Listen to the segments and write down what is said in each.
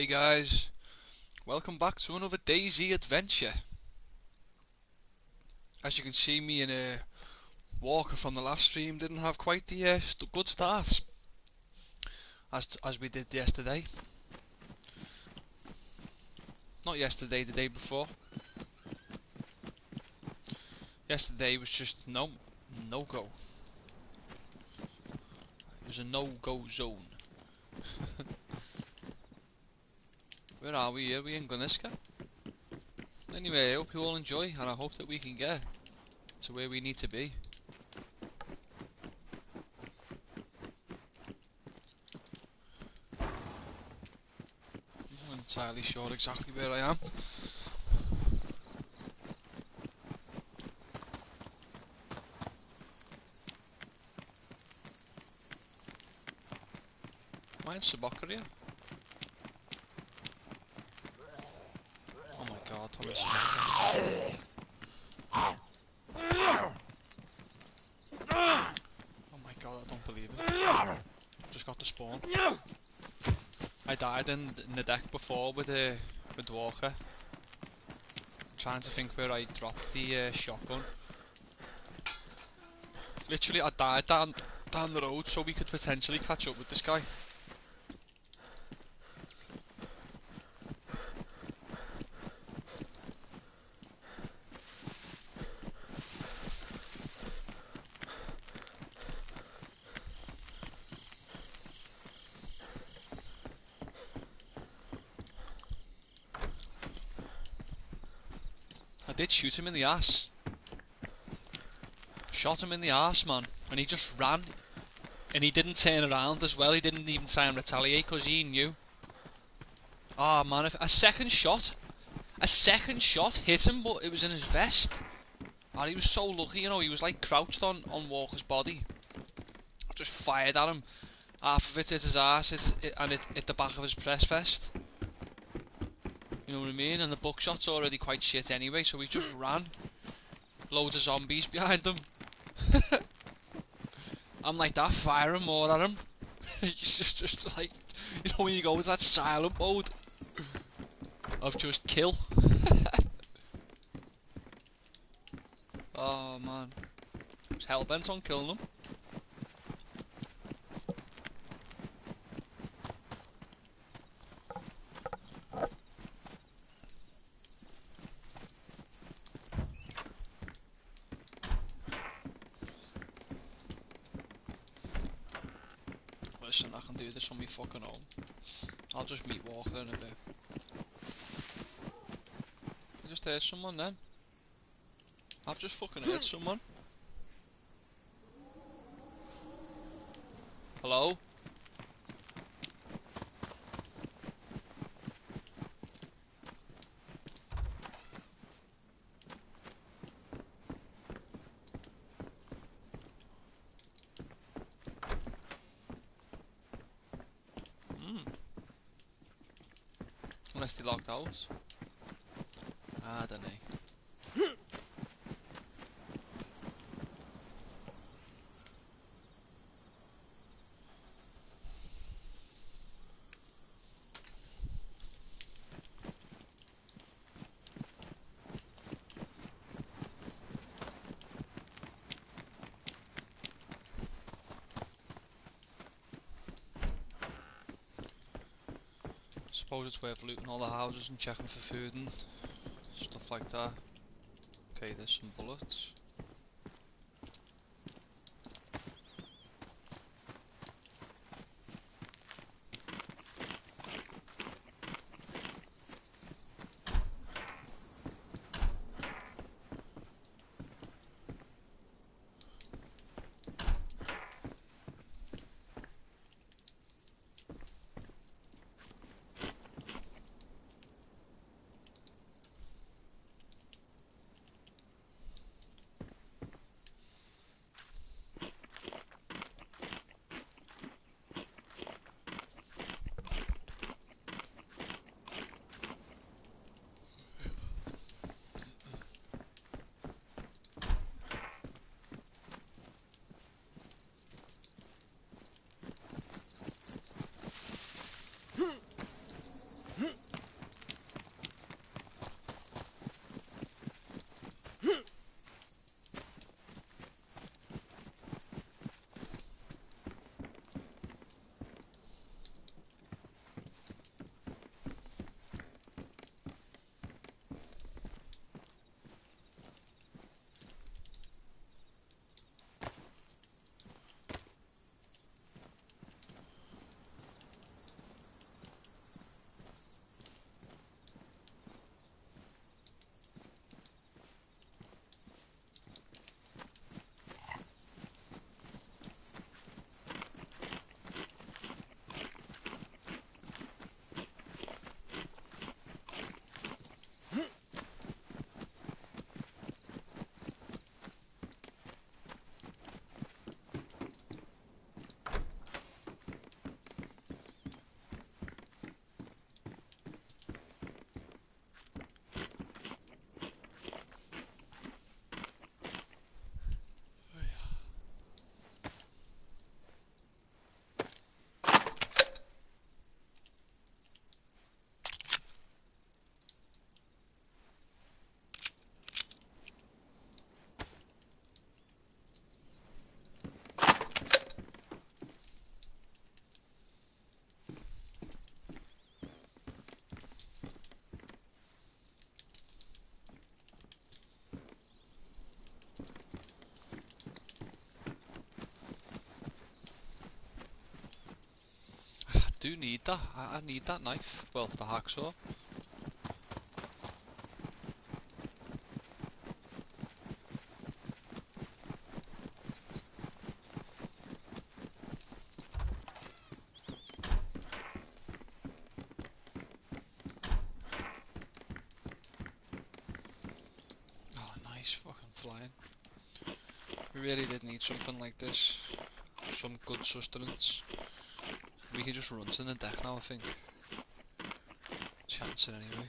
Hey guys, welcome back to another DayZ adventure. As you can see, me and Walker from the last stream didn't have quite the good start as we did yesterday. Not yesterday, the day before. Yesterday was just no go. It was a no-go zone. Where are we here? Are we in Gleniska? Anyway, I hope you all enjoy, and I hope that we can get to where we need to be. I'm not entirely sure exactly where I am. Am I in Sabokaria? Oh my god, I'm in Sabokaria. Oh my god, I don't believe it. Just got to spawn. I died in the deck before with Walker. Trying to think where I dropped the shotgun. Literally, I died down the road so we could potentially catch up with this guy. I did shoot him in the ass. Shot him in the ass, man, and he just ran. And he didn't turn around as well. He didn't even try and retaliate because he knew. Ah, man, if a second shot hit him, but it was in his vest. And he was so lucky, you know. He was like crouched on Walker's body. I just fired at him. Half of it hit his ass, and it hit the back of his press vest. You know what I mean? And the buckshot's already quite shit anyway, so he just ran. Loads of zombies behind him. I'm like that, firing more at him. It's just like, you know, when you go into that silent mode of just kill. Oh man, I was hellbent on killing him. Listen, I can do this on me fucking home. I'll just meet Walker in a bit. I just heard someone then. I've just fucking heard someone. Hello? Unless they locked out. I don't know. Suppose it's worth looting all the houses and checking for food and stuff like that. Okay, there's some bullets. do need that. I need that knife. Well, the hacksaw. Oh, nice fucking flying. We really did need something like this. Some good sustenance. We can just run to the deck now, I think. Chance it anyway.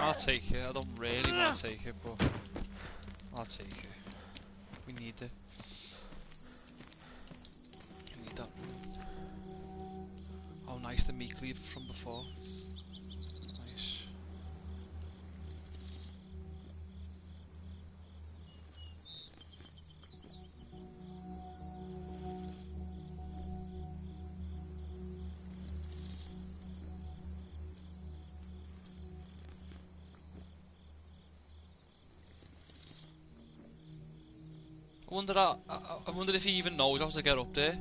I'll take it. I don't really want to take it, but I'll take it. We need it. We need that room. Oh, nice, the meat cleave from before. Nice. I wonder if he even knows how to get up there.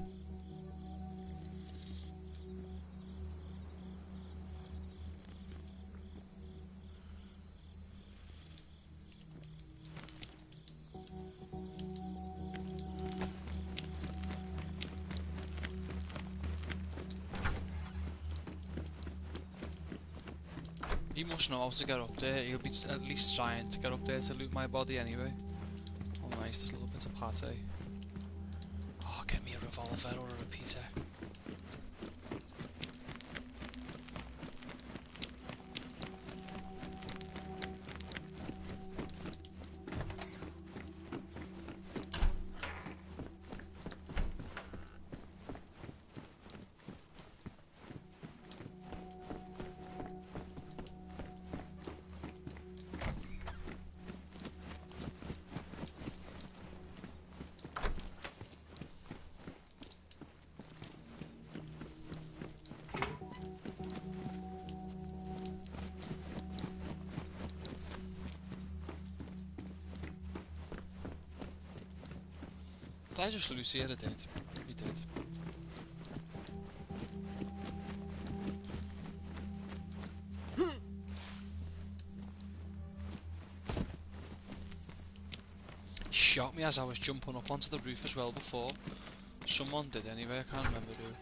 He must know how to get up there. He'll be at least trying to get up there to loot my body anyway. Oh nice, there's a little bit of pate. Oh, get me a revolver or a repeater. Did I just lose here? I did. We did. shot me as I was jumping up onto the roof as well before. Someone did anyway, I can't remember who.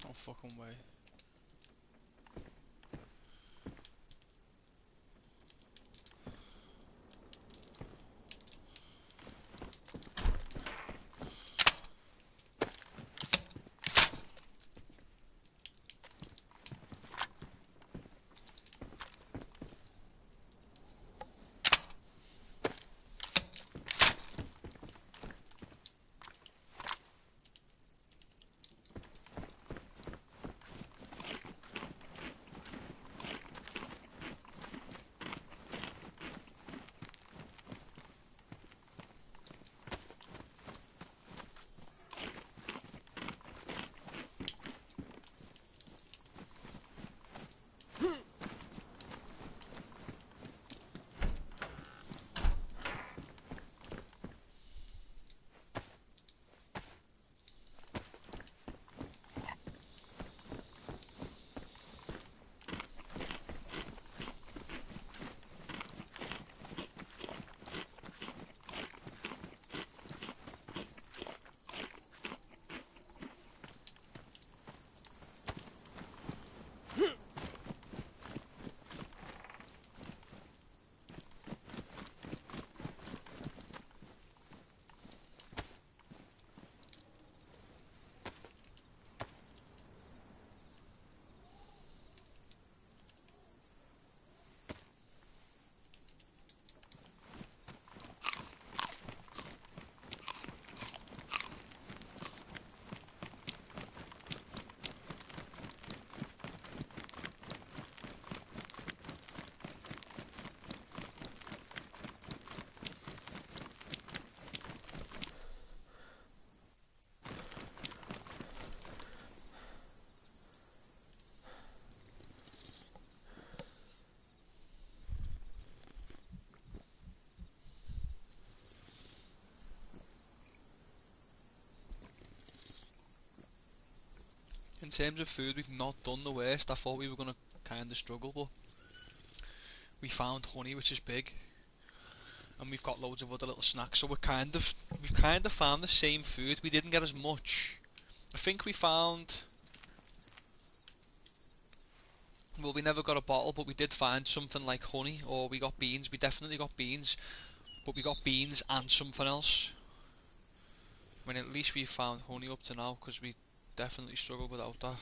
No fucking way. In terms of food, we've not done the worst. I thought we were going to kind of struggle, but we found honey, which is big, and we've got loads of other little snacks. So we've kind of found the same food. We didn't get as much. I think we found. Well, we never got a bottle, but we did find something like honey, or we got beans. We definitely got beans, but we got beans and something else. I mean, at least we found honey up to now, because we definitely struggled without that.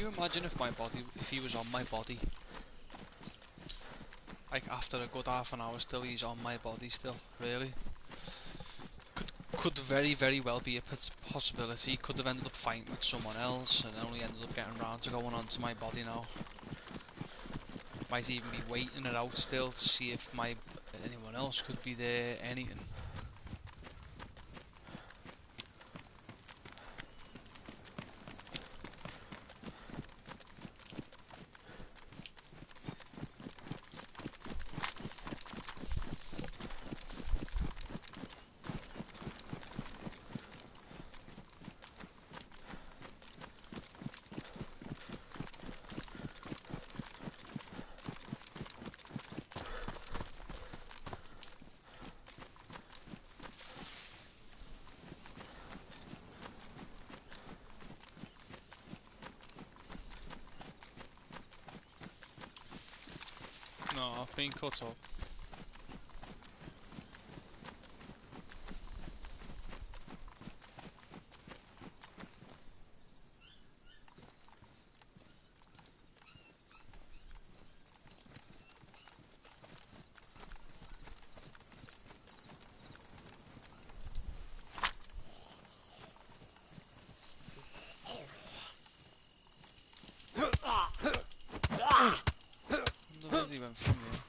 you imagine if he was on my body? Like after a good half an hour still, he's on my body still, really? Could very, very well be a possibility. He could have ended up fighting with someone else and only ended up getting round to going onto my body now. Might even be waiting it out still to see if anyone else could be there, anything. No, I've been cut up. The bloody went from here.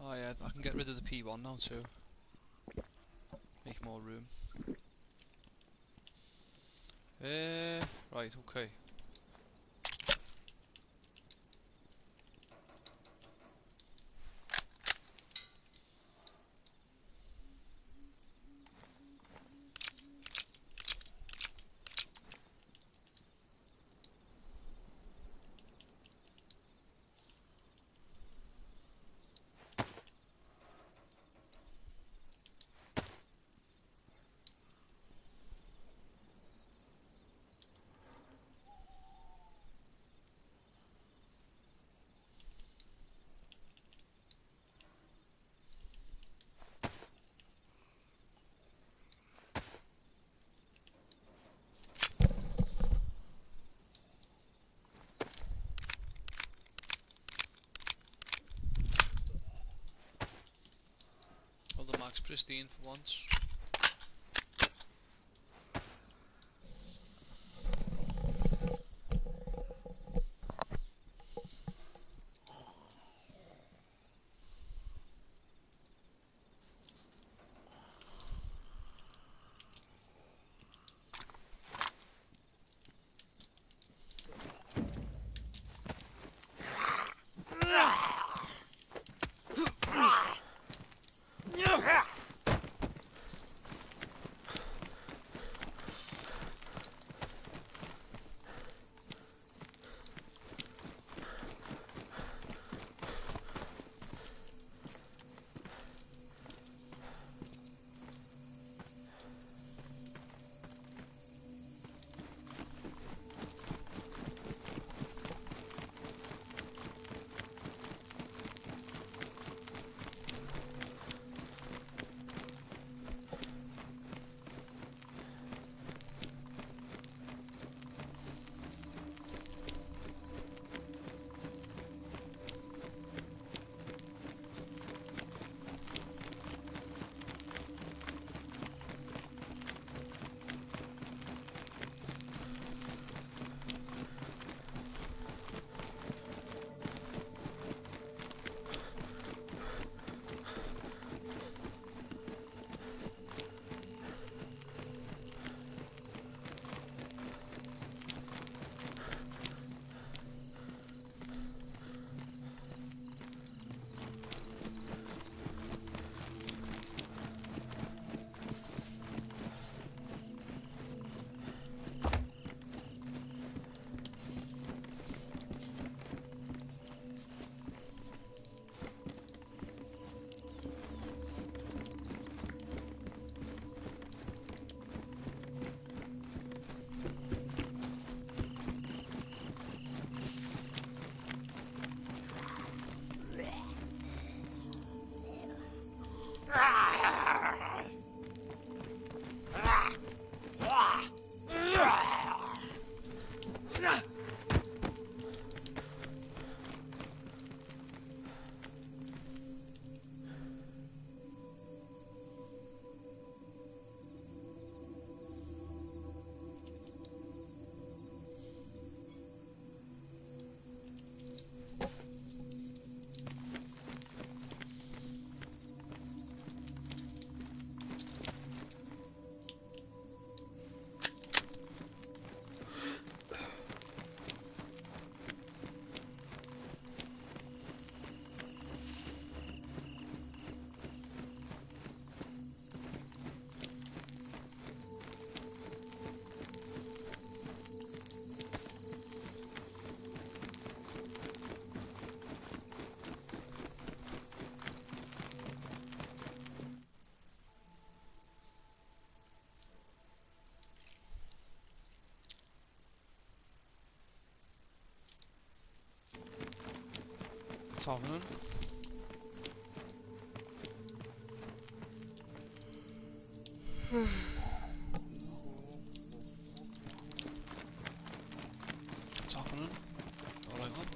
Oh yeah, I can get rid of the P1 now too. Make more room. Right, okay. Oh, the mag's pristine for once. TOPOLIN. TOPOLIN. Alright, man.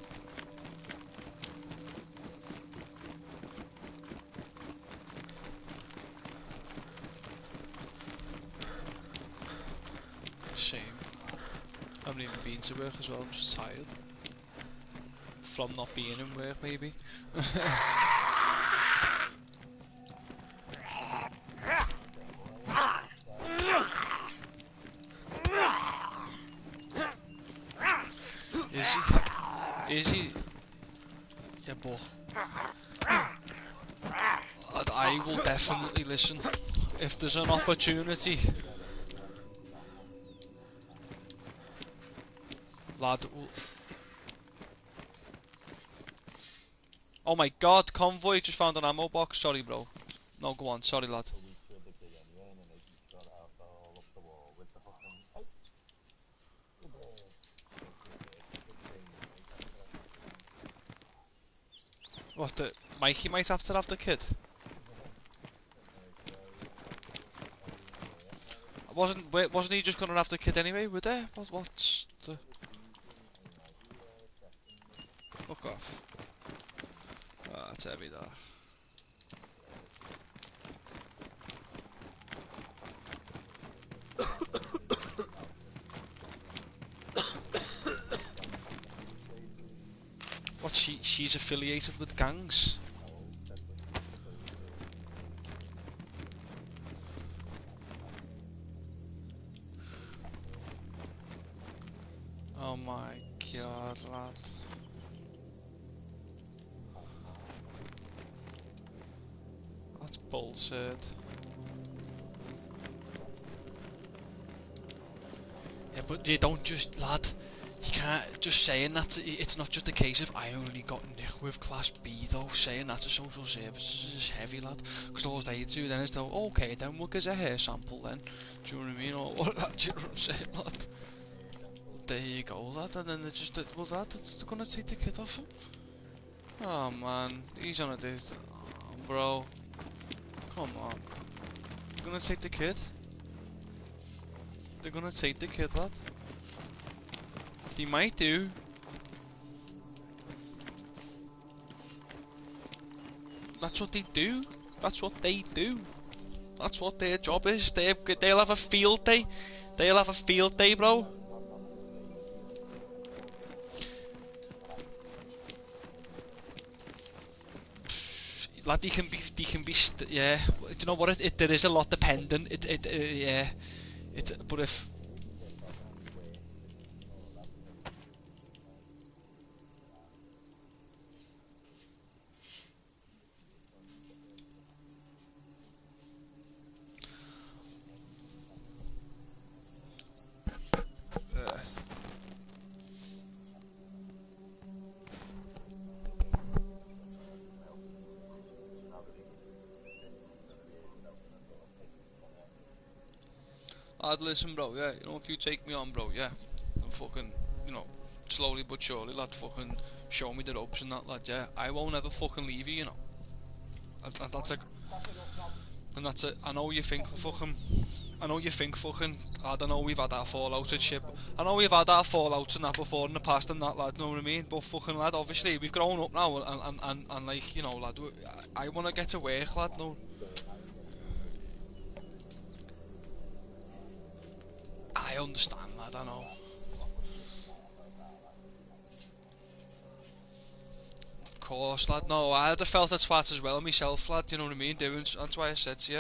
Same. I haven't even been to work as well, I'm just tired. From not being in work, maybe. Is he? Is he? Yeah, but I will definitely listen if there's an opportunity. Lad. Oh my god, convoy just found an ammo box. Sorry, bro. No, go on. Sorry, lad. What, the Mikey might have to have the kid? Wasn't he just gonna have the kid anyway, were there? What's the... Fuck off. Ah, that's heavy, that. What, she's affiliated with gangs? Oh my god, lad. That's bullshit. Yeah, but you don't just, lad, you can't just saying that, it's not just a case of I only got nick with class B though, saying that to social services is heavy, lad, because all they do then is they'll, okay then we'll get a hair sample then, do you know what I mean, or what, do you know what I'm saying, lad? There you go, lad, and then they're just, well lad, they're gonna take the kid off him. Oh man, he's on a date, oh, bro, come on, they're gonna take the kid? They're gonna take the kid, lad. They might do. That's what they do. That's what they do. That's what their job is. They'll have a field day. They'll have a field day, bro. Lad, they can be, yeah. Do you know what? There is a lot dependent. Yeah. But if. I'd listen, bro, yeah, you know, if you take me on, bro, yeah, and fucking, you know, slowly but surely, lad, fucking show me the ropes and that, lad, yeah, I won't ever fucking leave you, you know, and that's a, and that's it, I know you think fucking, I don't know, we've had our fallouts and shit, I know we've had our fallouts and that before in the past and that, lad, know what I mean, but fucking, lad, obviously, we've grown up now, and like, you know, lad, I wanna get to work, lad, no. I understand, lad, I know. Of course, lad, no, I'd have felt that twat as well myself, lad, you know what I mean, that's why I said to you.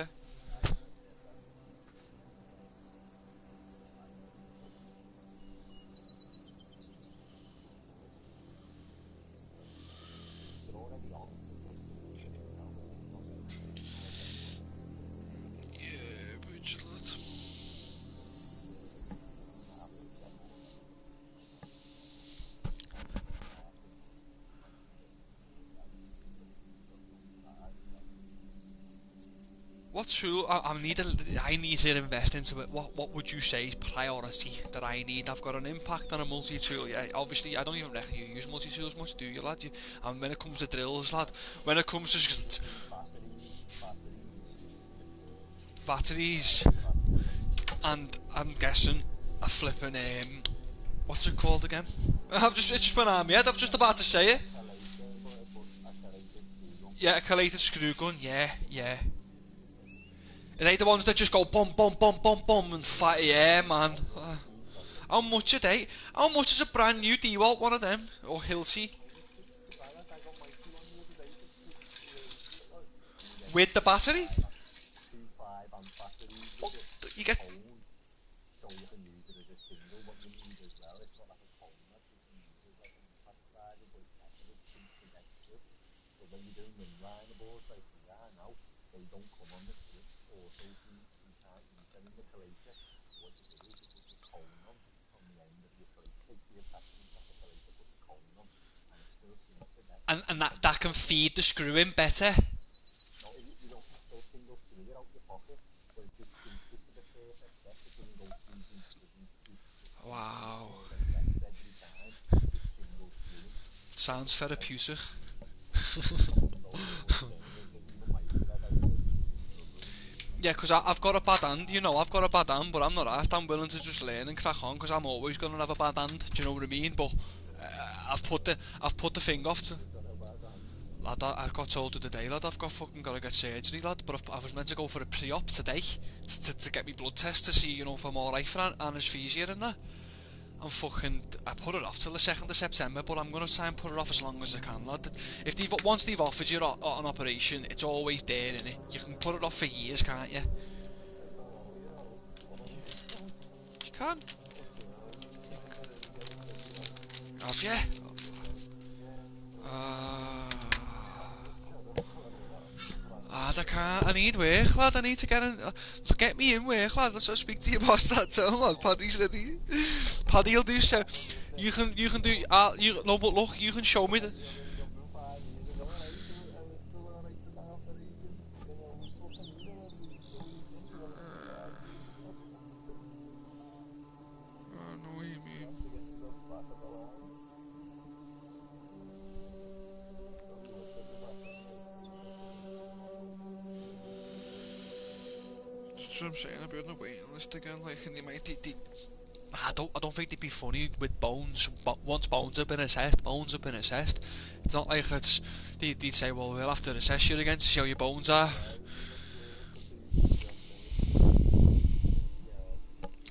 Yeah, but lad. what tool? I need to invest into it. What would you say is priority that I need? I've got an impact on a multi-tool. Yeah, obviously I don't even reckon you use multi-tools much, do you, lad? And when it comes to drills, lad, when it comes to batteries, and I'm guessing a flipping what's it called again? It just went on my head. I was just about to say it. Yeah, a collated screw gun. Yeah, yeah. Are they the ones that just go bum bum bum bum bum and fire? Yeah, man. How much are they? How much is a brand new DeWalt one of them? Or Hilti? With the battery? What? You get... And that can feed the screw in better. Wow. Sounds therapeutic. Yeah, because I've got a bad hand, you know, I've got a bad hand, but I'm not asked. I'm willing to just learn and crack on, because I'm always going to have a bad hand, do you know what I mean? But I've put the thing off to... Lad, I got told the other day, lad, I've got to get surgery, lad, but I was meant to go for a pre-op today, to get me blood test to see, you know, if I'm alright for anesthesia and that. I put it off till the 2nd of September, but I'm going to try and put it off as long as I can, lad. Once they've offered you an operation, it's always there, innit? You can put it off for years, can't you? You can. Have you? I can't. I need work, lad. I need to get me in work, lad. Let's speak to your boss that time, lad. Paddy'll do so. You can do. No, but look, you can show me the. I know what you mean. That's what I'm saying. I'll be on the waiting list again, like, and they might. I don't think they'd be funny with bones. Once bones have been assessed, bones have been assessed. It's not like they'd say, well, we'll have to assess you again to see how your bones are.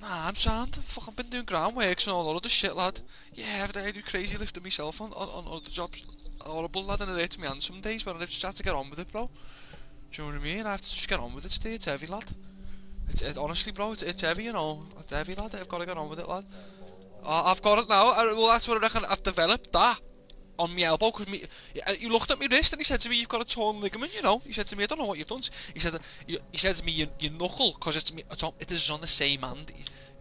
Nah, I'm sound. Fucking been doing groundworks and all that other shit, lad. Yeah, I do crazy lifting myself on other jobs. Horrible, lad, and it hurts me hand some days, but I just have to get on with it, bro. Do you know what I mean? I have to just get on with it, Steve. It's heavy, lad. Honestly, bro, it's heavy, you know. It's heavy, lad. I've got to get on with it, lad. I've got it now. Well, that's what I reckon. I've developed that on my elbow, because you looked at my wrist and he said to me, "You've got a torn ligament." You know, he said to me, "I don't know what you've done." He said to me, "Your knuckle, because it is on the same hand."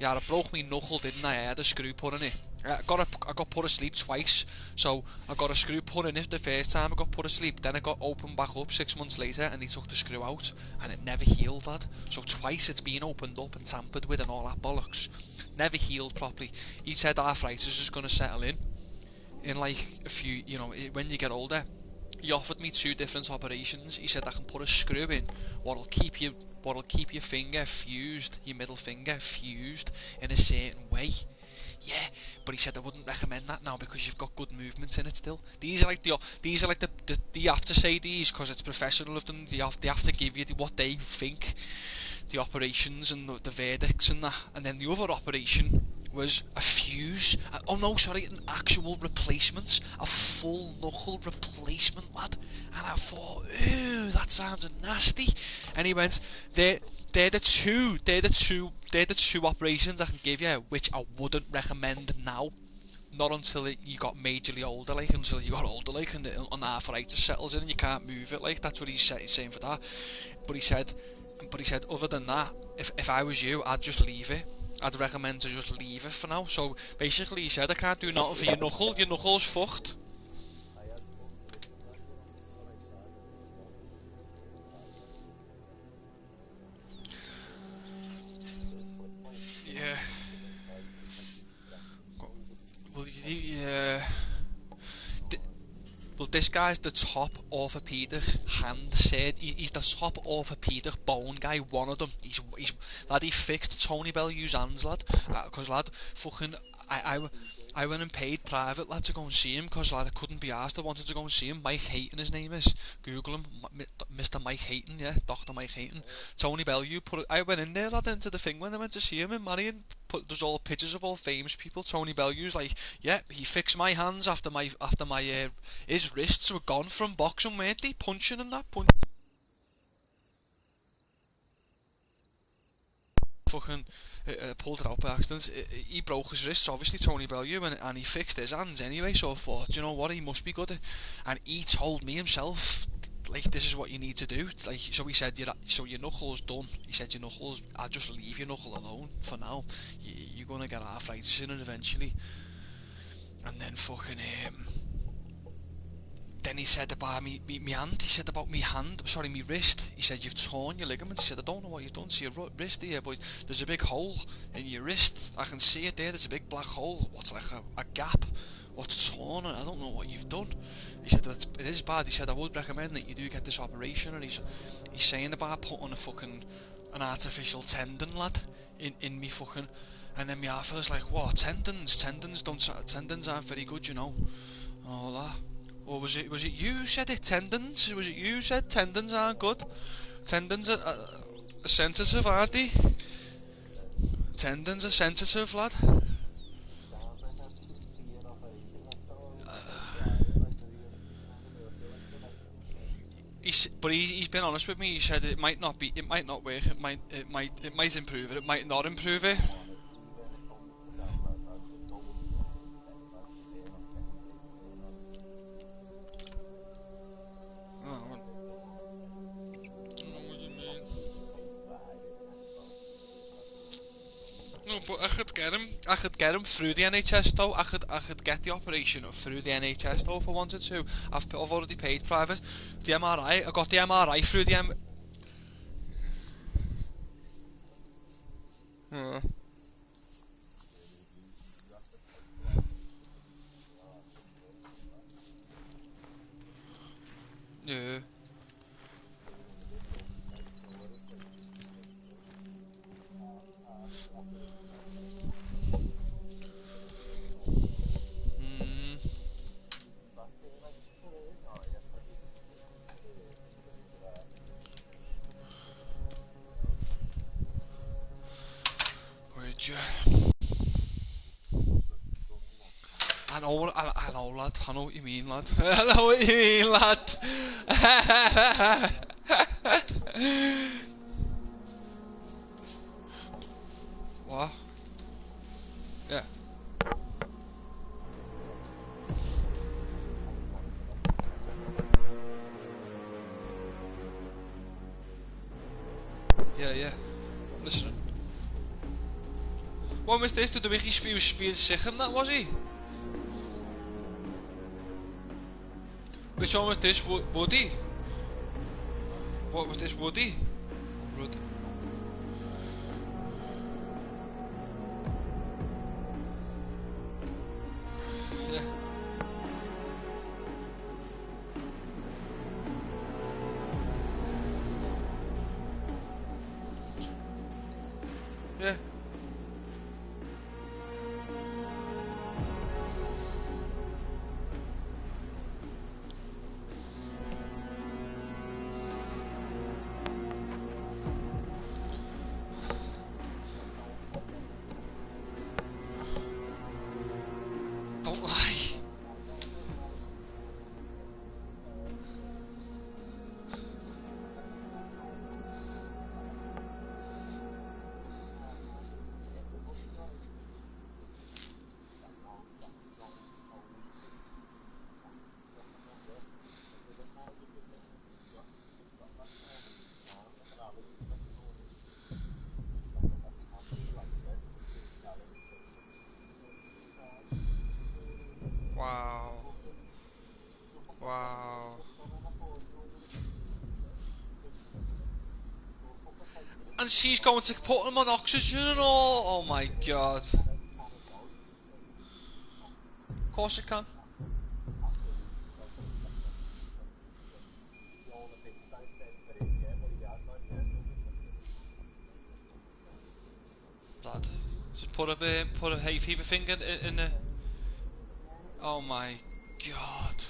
Yeah, I broke my knuckle, didn't I? I had a screw put in it. I got put asleep twice. So I got a screw put in it the first time I got put asleep. Then I got opened back up 6 months later, and they took the screw out, and it never healed, lad. So twice it's been opened up and tampered with and all that bollocks. Never healed properly. He said arthritis is going to settle in like a few, you know, when you get older. He offered me 2 different operations. He said I can put a screw in what'll keep your finger fused, your middle finger fused in a certain way. Yeah, but he said I wouldn't recommend that now because you've got good movements in it still. These are like the you have to say these because it's professional of them. They have to give you what they think, the operations and the verdicts and that. And then the other operation was a fuse. Oh no, sorry, an actual replacement, a full knuckle replacement, lad. And I thought, ooh, that sounds nasty. And he went, they're the two operations I can give you, which I wouldn't recommend now. Not until you got majorly older, like until you got older, like, and arthritis settles in and you can't move it, like. That's what he's saying for that. But he said, other than that, if I was you, I'd just leave it. I'd recommend to just leave it for now. So basically, he said I can't do nothing for your knuckle. Your knuckle's fucked. this guy's the top orthopedic hand said. He's the top orthopedic bone guy. One of them. He's lad. He fixed Tony Bellew's hands, lad. Cause lad, fucking I went and paid private, lad, to go and see him, cause lad, I couldn't be asked. I wanted to go and see him. Mike Hayton, his name is. Google him, Mr. Mike Hayton, yeah, Dr. Mike Hayton. Tony Bellew put it. I went in there, lad, into the thing when I went to see him in Marion. There's all pictures of all famous people. Tony Bellew's like, yeah, he fixed my hands after my his wrists were gone from boxing, weren't they? Punching and that punch. Fucking pulled it out by accident. He broke his wrists, obviously, Tony Bellew, and he fixed his hands anyway. So I thought, you know what, he must be good. And he told me himself, like, this is what you need to do. Like, so he said, so your knuckle's done. He said, your knuckles, I'll just leave your knuckle alone for now. You're gonna get arthritis in it eventually. And then fucking then he said about me hand. He said about me hand. Sorry, me wrist. He said, you've torn your ligaments. He said, I don't know what you've done to your wrist here, but there's a big hole in your wrist. I can see it there. There's a big black hole. What's like a gap? What's torn? And I don't know what you've done. He said that it is bad. He said, I would recommend that you do get this operation. And he's saying about putting an artificial tendon, lad, in me fucking. And then my half fella's like, what, tendons? Tendons aren't very good, you know. All that. Or was it you who said it? Tendons? Was it you who said tendons aren't good? Tendons are sensitive, aren't they? Tendons are sensitive, lad. But he's been honest with me. He said it might not work. It might improve it. It might not improve it. No, but I could get him through the NHS though. I could get the operation through the NHS though if I wanted to. I've already paid private. The MRI, I got the MRI through the yeah. I know, lad. I know what you mean, lad. I know what you mean, lad. What? Yeah. Yeah. Listen. Wat was dit? Toen de Wiggy speelde zeggen, that was he? Which one was this? Woody? What was this? Woody? Woody. Yeah. Yeah. Don't lie. Wow. Wow. And she's going to put him on oxygen and all. Oh my god. Of course it can. put a hay fever thing in the. Oh my god.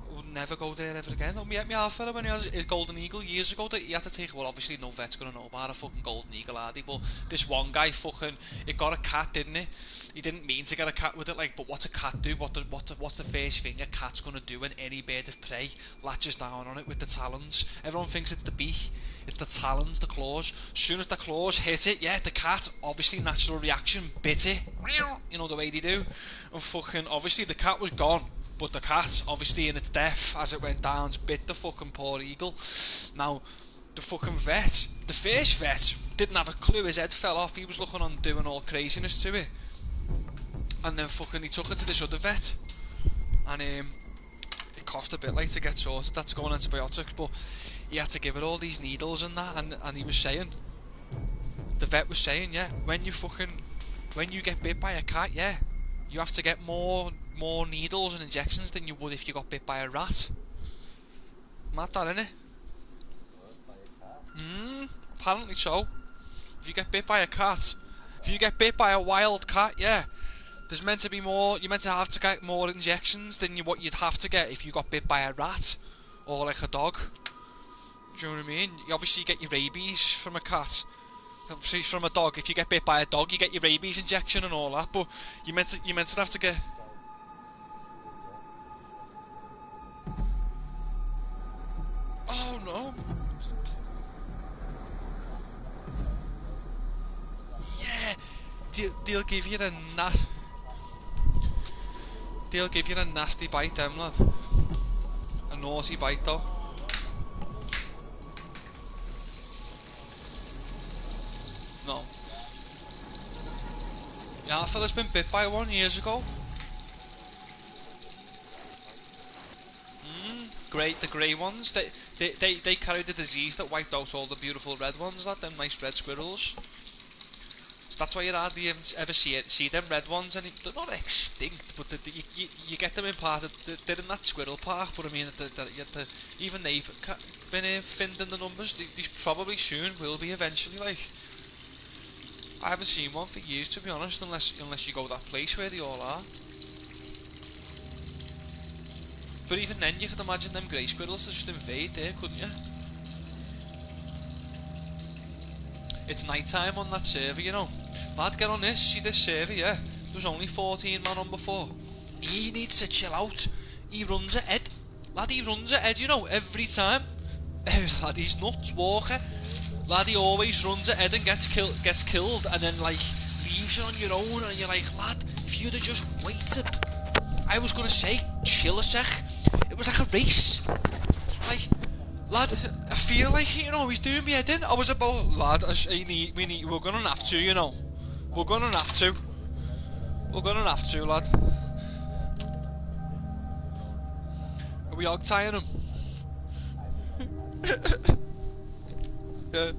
I would never go there ever again. My half fella when he had his golden eagle years ago, that he had to take. Well, obviously no vet's gonna know about a fucking golden eagle, are they? But this one guy fucking, it got a cat, didn't it? He didn't mean to get a cat with it, like. But what's a cat do? What's the first thing a cat's gonna do when any bird of prey latches down on it with the talons? Everyone thinks it's the beak. It's the talons, the claws. As soon as the claws hit it, yeah, the cat, obviously natural reaction, bit it. You know the way they do. And fucking, obviously the cat was gone. But the cat, obviously in its death, as it went down, bit the fucking poor eagle. Now, the fucking vet, the first vet, didn't have a clue. His head fell off. He was looking on doing all craziness to it. And then fucking he took it to this other vet. And it cost a bit like to get sorted. That's going antibiotics, but he had to give it all these needles and that. And he was saying, the vet was saying, yeah, when you get bit by a cat, yeah, you have to get more needles and injections than you would if you got bit by a rat. Mad that, innit? Apparently so. If you get bit by a cat, if you get bit by a wild cat, yeah, there's meant to be more. You're meant to have to get more injections than what you'd have to get if you got bit by a rat or like a dog. Do you know what I mean? You obviously get your rabies from a cat. Obviously from a dog. If you get bit by a dog, you get your rabies injection and all that. But you meant to have to get. Oh no! Yeah, they'll give you they'll give you a nasty bite, them lad. A naughty bite though. No. Yeah, our fella's been bit by one years ago. The grey ones. They carried the disease that wiped out all the beautiful red ones, lad. Them nice red squirrels. So that's why you hardly ever see them red ones, and they're not extinct, but you get them in part of. They're in that squirrel park, but I mean, even they've been thinned in the numbers. They probably soon will be eventually. Like, I haven't seen one for years, to be honest, unless you go that place where they all are. But even then, you could imagine them grey squirrels to just invade there, couldn't you? It's night time on that server, you know. Lad, get on this. See this server, yeah? There was only 14 man on before. He needs to chill out. He runs ahead. Lad, he runs ahead, you know, every time. Lad, he's nuts walker. Lad, he always runs ahead and gets killed, and then, like, leaves you on your own, and you're like, lad, if you'd have just waited. I was gonna say, chill a sec. It was like a race. Like, lad, I feel like, you know, he's doing me head in. I was about, lad, we're gonna have to, you know. We're gonna have to. We're gonna have to, lad. Are we hog tying him? Yeah.